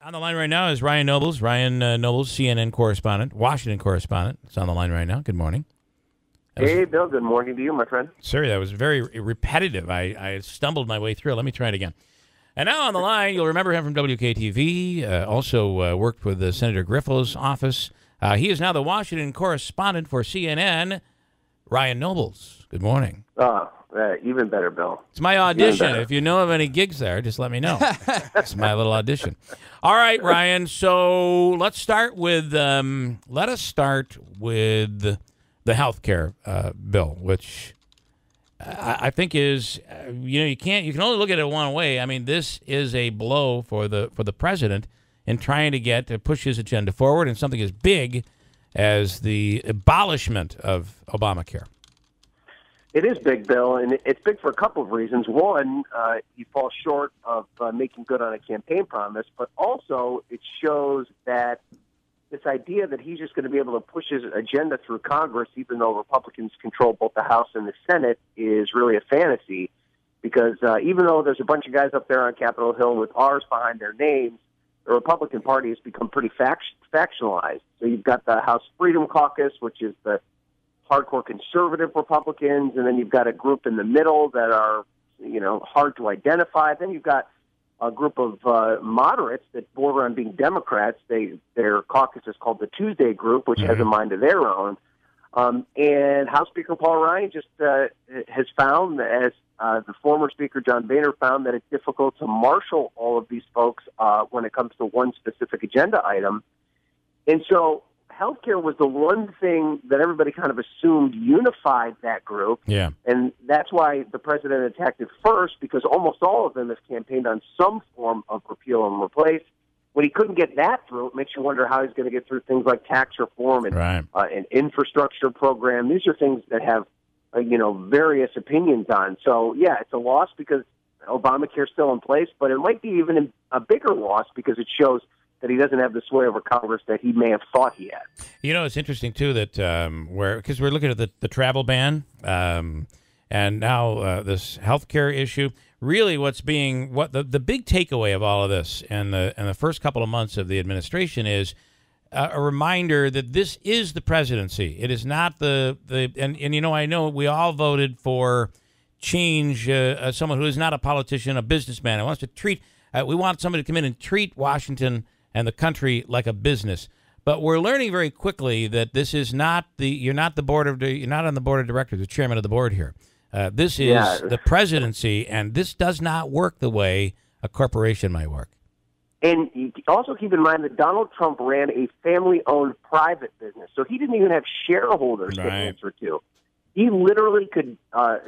On the line right now is Ryan Nobles. Ryan Nobles, CNN correspondent, Washington correspondent. It's on the line right now. Good morning. Hey, Bill. Good morning to you, my friend. Sorry, that was very repetitive. I stumbled my way through. Let me try it again. And now on the line, you'll remember him from WKTV, also worked with Senator Griffo's office. He is now the Washington correspondent for CNN, Ryan Nobles. Good morning. Even better, Bill. It's my audition. If you know of any gigs there, just let me know. It's my little audition. All right, Ryan. So let's start with the health care bill, which I think is you can only look at it one way. I mean, this is a blow for the president in trying to push his agenda forward in something as big as the abolishment of Obamacare. It is big, Bill, and it's big for a couple of reasons. One, he falls short of making good on a campaign promise, but also it shows that this idea that he's just going to be able to push his agenda through Congress, even though Republicans control both the House and the Senate, is really a fantasy. Because even though there's a bunch of guys up there on Capitol Hill with R's behind their names, the Republican Party has become pretty factionalized. So you've got the House Freedom Caucus, which is the hardcore conservative Republicans, and then you've got a group in the middle that are, hard to identify. Then you've got a group of moderates that border on being Democrats. Their caucus is called the Tuesday Group, which has a mind of their own. And House Speaker Paul Ryan just has found, as the former Speaker John Boehner found, that it's difficult to marshal all of these folks when it comes to one specific agenda item. And so healthcare was the one thing that everybody kind of assumed unified that group. Yeah. And that's why the president attacked it first, because almost all of them have campaigned on some form of repeal and replace. When he couldn't get that through, it makes you wonder how he's going to get through things like tax reform and an infrastructure program. These are things that have, various opinions on. So, yeah, it's a loss because Obamacare's still in place, but it might be even a bigger loss because it shows that he doesn't have the sway over Congress that he may have thought he had. It's interesting, too, that because we're looking at the travel ban and now this health care issue. Really the big takeaway of all of this and the first couple of months of the administration is a reminder that this is the presidency. It is not I know we all voted for change, someone who is not a politician, a businessman. Who wants to treat, we want somebody to come in and treat Washington and the country like a business. But we're learning very quickly that this is not you're not on the board of directors, the chairman of the board here. This is the presidency, and this does not work the way a corporation might work. And you also keep in mind that Donald Trump ran a family-owned private business, so he didn't even have shareholders to answer to. He literally could,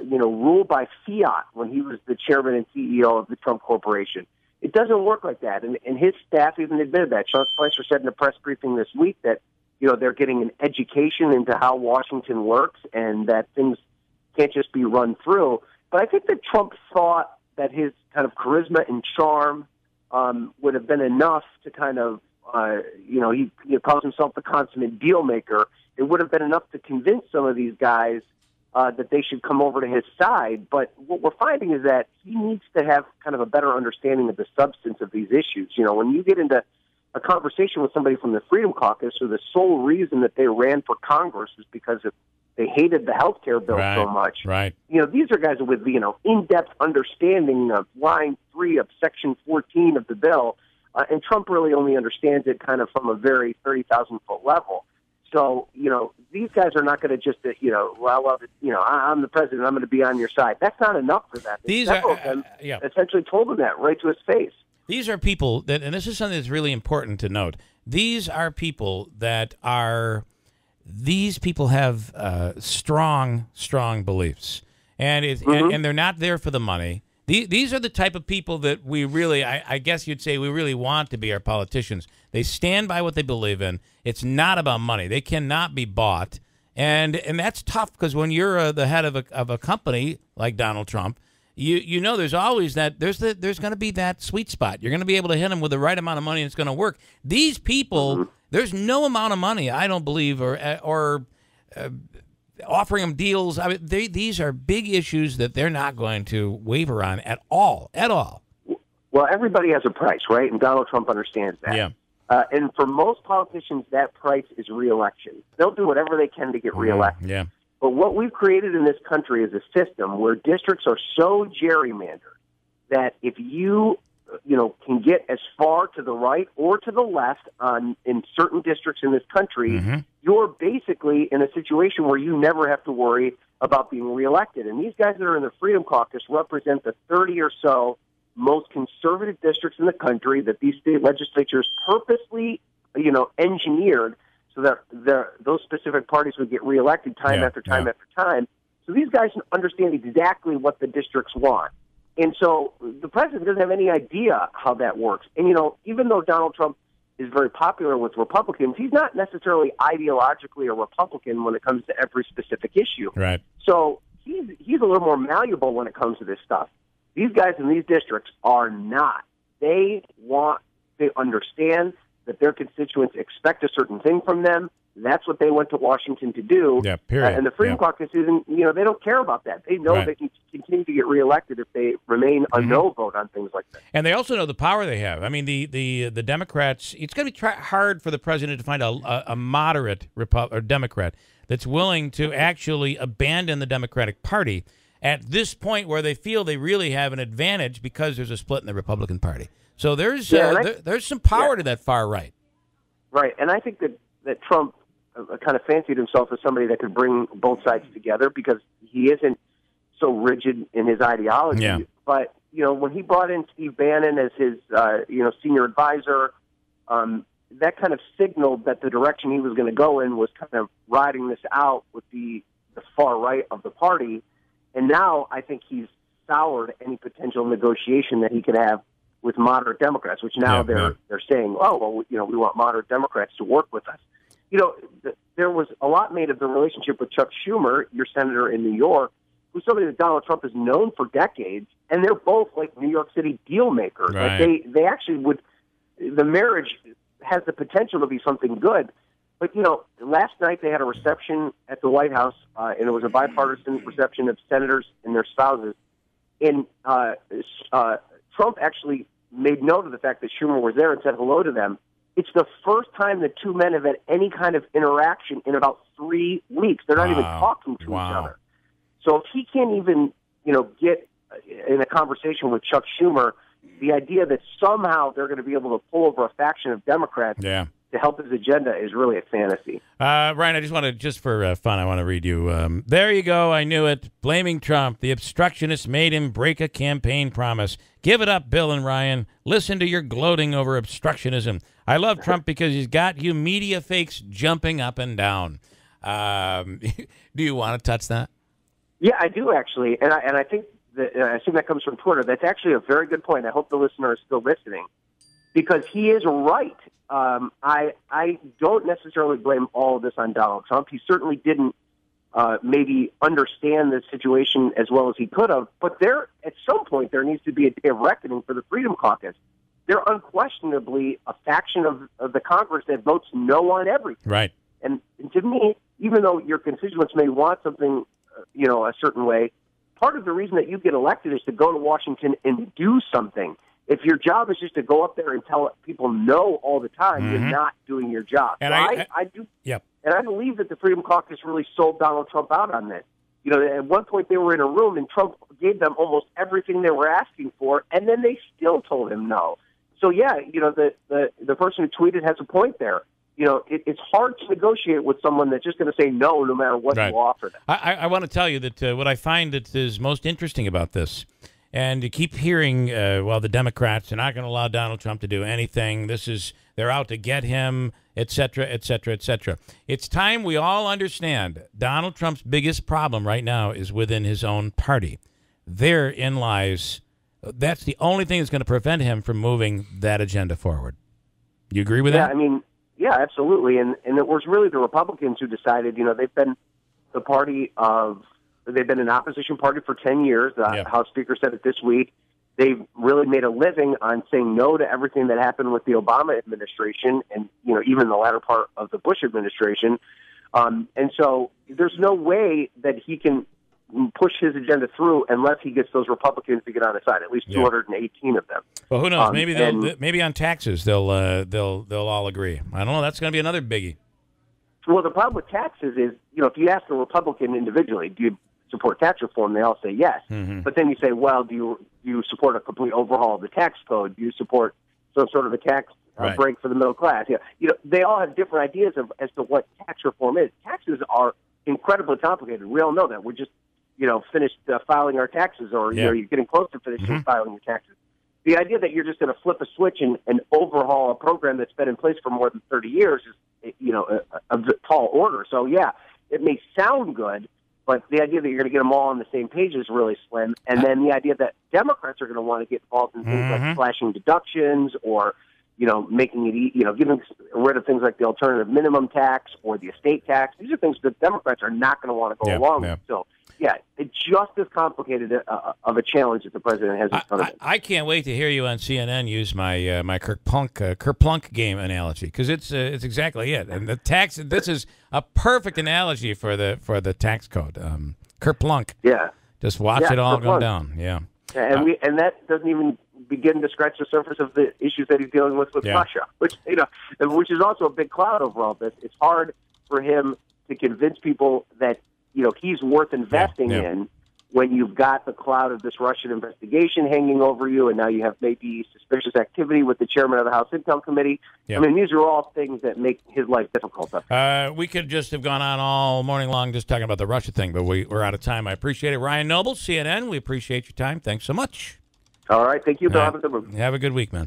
rule by fiat when he was the chairman and CEO of the Trump Corporation. It doesn't work like that, and his staff even admitted that. Sean Spicer said in a press briefing this week that, they're getting an education into how Washington works and that things can't just be run through. But I think that Trump thought that his kind of charisma and charm would have been enough to kind of, he calls himself the consummate deal maker. It would have been enough to convince some of these guys that they should come over to his side. But what we're finding is that he needs to have kind of a better understanding of the substance of these issues. When you get into a conversation with somebody from the Freedom Caucus, or the sole reason that they ran for Congress is because they hated the health care bill so much. Right. These are guys with, in-depth understanding of line 3 of Section 14 of the bill, and Trump really only understands it kind of from a very 30,000-foot level. So, these guys are not going to just, I'm the president, I'm going to be on your side. That's not enough for that. Several of them essentially told him that right to his face. These are people that, and this is something that's really important to note, these are people that these people have strong beliefs, and and they're not there for the money. These are the type of people that we really, I guess you'd say, we really want to be our politicians. They stand by what they believe in. It's not about money. They cannot be bought, and that's tough because when you're the head of a company like Donald Trump, there's always there's going to be that sweet spot. You're going to be able to hit them with the right amount of money, and it's going to work. These people. There's no amount of money, I don't believe, or offering them deals. I mean, these are big issues that they're not going to waver on at all. Well, everybody has a price, right? And Donald Trump understands that. Yeah. And for most politicians, that price is reelection. They'll do whatever they can to get reelected. Yeah. But what we've created in this country is a system where districts are so gerrymandered that if you can get as far to the right or to the left in certain districts in this country, you're basically in a situation where you never have to worry about being reelected. And these guys that are in the Freedom Caucus represent the 30 or so most conservative districts in the country that these state legislatures purposely, engineered so that those specific parties would get reelected time after time after time. So these guys understand exactly what the districts want. And so the president doesn't have any idea how that works. And, even though Donald Trump is very popular with Republicans, he's not necessarily ideologically a Republican when it comes to every specific issue. Right. So he's a little more malleable when it comes to this stuff. These guys in these districts are not. They understand that their constituents expect a certain thing from them. That's what they went to Washington to do. Yeah, period. And the Freedom Caucus isn't, they don't care about that. They know they can continue to get reelected if they remain a no vote on things like that. And they also know the power they have. I mean, the Democrats, it's going to be hard for the president to find a moderate or Democrat that's willing to actually abandon the Democratic Party at this point where they feel they really have an advantage because there's a split in the Republican Party. So there's some power to that far right. Right, and I think that Trump kind of fancied himself as somebody that could bring both sides together because he isn't so rigid in his ideology. Yeah. But, when he brought in Steve Bannon as his, senior advisor, that kind of signaled that the direction he was going to go in was kind of riding this out with the far right of the party. And now I think he's soured any potential negotiation that he could have with moderate Democrats, which now they're saying, oh, well, we want moderate Democrats to work with us. There was a lot made of the relationship with Chuck Schumer, your senator in New York, who's somebody that Donald Trump has known for decades, and they're both like New York City deal makers. Right. Like they actually would. The marriage has the potential to be something good. But last night they had a reception at the White House, and it was a bipartisan reception of senators and their spouses. And Trump actually made note of the fact that Schumer was there and said hello to them. It's the first time the two men have had any kind of interaction in about 3 weeks. They're not even talking to each other. So if he can't even, get in a conversation with Chuck Schumer, the idea that somehow they're going to be able to pull over a faction of Democrats to help his agenda is really a fantasy. Ryan, I just want to, just for fun, I want to read you. There you go. I knew it. Blaming Trump. The obstructionist made him break a campaign promise. Give it up, Bill and Ryan. Listen to your gloating over obstructionism. I love Trump because he's got you media fakes jumping up and down. Do you want to touch that? Yeah, I do actually, and I think that I assume that comes from Twitter. That's actually a very good point. I hope the listener is still listening because he is right. I don't necessarily blame all of this on Donald Trump. He certainly didn't maybe understand the situation as well as he could have. But at some point, there needs to be a day of reckoning for the Freedom Caucus. They're unquestionably a faction of the Congress that votes no on everything. Right. And to me, even though your constituents may want something, a certain way, part of the reason that you get elected is to go to Washington and do something. If your job is just to go up there and tell people no all the time, you're not doing your job. And so I do. Yep. And I believe that the Freedom Caucus really sold Donald Trump out on this. At one point they were in a room and Trump gave them almost everything they were asking for, and then they still told him no. So the person who tweeted has a point there. It's hard to negotiate with someone that's just going to say no matter what you offer them. I want to tell you that what I find that is most interesting about this, and you keep hearing, the Democrats are not going to allow Donald Trump to do anything. They're out to get him, et cetera, et cetera, et cetera. It's time we all understand Donald Trump's biggest problem right now is within his own party. Therein lies. That's the only thing that's going to prevent him from moving that agenda forward. You agree with that? Yeah, absolutely. And it was really the Republicans who decided, they've been the party they've been an opposition party for 10 years. The House Speaker said it this week. They've really made a living on saying no to everything that happened with the Obama administration and, even the latter part of the Bush administration. And so there's no way that he can push his agenda through unless he gets those Republicans to get on his side. At least 218 of them. Well, who knows? Maybe on taxes they'll all agree. I don't know. That's going to be another biggie. Well, the problem with taxes is, if you ask a Republican individually, do you support tax reform? They all say yes. Mm-hmm. But then you say, well, do you support a complete overhaul of the tax code? Do you support some sort of a tax break for the middle class? They all have different ideas as to what tax reform is. Taxes are incredibly complicated. We all know that. We're just, finished filing our taxes, or you're getting close to finishing filing your taxes. The idea that you're just going to flip a switch and overhaul a program that's been in place for more than 30 years is, a tall order. So, it may sound good, but the idea that you're going to get them all on the same page is really slim. And then the idea that Democrats are going to want to get involved in things like slashing deductions or, making it, getting rid of things like the alternative minimum tax or the estate tax. These are things that Democrats are not going to want to go along with. So, it's just as complicated of a challenge that the president has in front of him. I can't wait to hear you on CNN use my my Kerplunk game analogy, because it's exactly it. And the tax. This is a perfect analogy for the tax code. Kerplunk. Yeah. Just watch it all go down. Yeah. And that doesn't even begin to scratch the surface of the issues that he's dealing with Russia, which is also a big cloud over all this. It's hard for him to convince people that he's worth investing in when you've got the cloud of this Russian investigation hanging over you, and now you have maybe suspicious activity with the chairman of the House Intel Committee. I mean, these are all things that make his life difficult. We could just have gone on all morning long just talking about the Russia thing, but we're out of time. I appreciate it. Ryan Noble, CNN, we appreciate your time. Thanks so much. All right. Thank you, Bill. Have a good one. Have a good week, man.